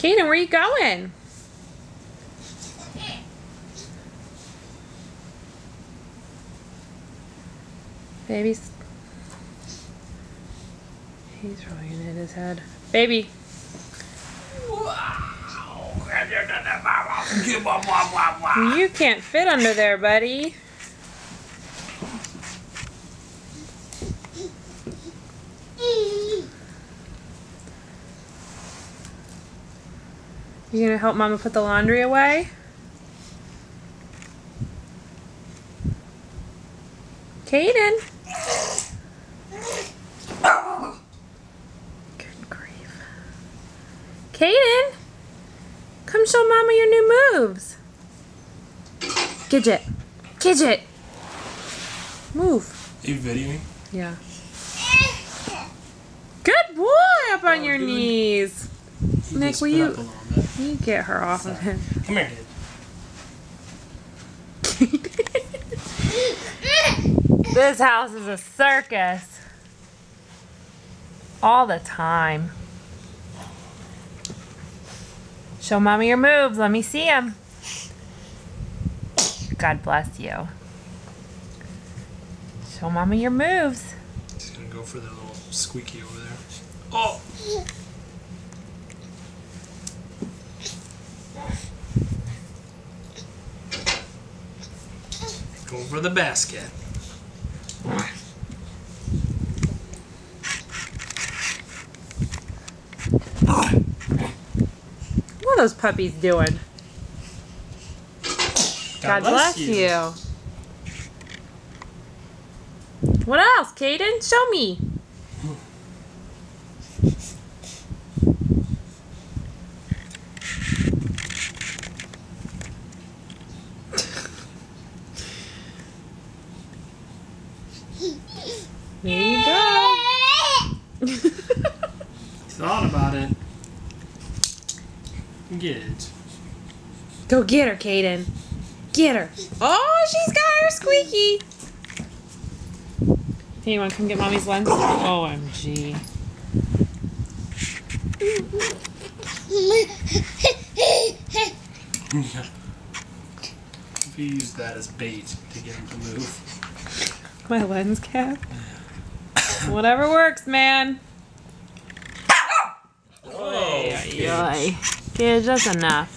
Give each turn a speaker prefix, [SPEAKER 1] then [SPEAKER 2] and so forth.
[SPEAKER 1] Kaden, where you going? Baby's... He's probably gonna hit his head. Baby. You can't fit under there, buddy. You gonna help Mama put the laundry away? Kaden. Good grief. Kaden, come show Mama your new moves. Gidget. Gidget. Move.
[SPEAKER 2] Are you videoing?
[SPEAKER 1] Yeah. Good boy up on your
[SPEAKER 2] good.
[SPEAKER 1] knees. Nick, will you get her off of him?
[SPEAKER 2] Come here, kid.
[SPEAKER 1] This house is a circus. All the time. Show Mommy your moves. Let me see them. God bless you. Show Mommy your moves.
[SPEAKER 2] He's gonna go for that little squeaky over there. Oh! Go for the basket.
[SPEAKER 1] What are those puppies doing? God bless you. What else, Kaden? Show me. There you go.
[SPEAKER 2] Thought about it. Get it.
[SPEAKER 1] Go get her, Kaden. Get her. Oh, she's got her squeaky. Hey, you want to come get Mommy's lens? OMG.
[SPEAKER 2] If you use that as bait to get him to move.
[SPEAKER 1] My lens cap? Whatever works, man.
[SPEAKER 2] Oh,
[SPEAKER 1] Yoy. Okay, just enough.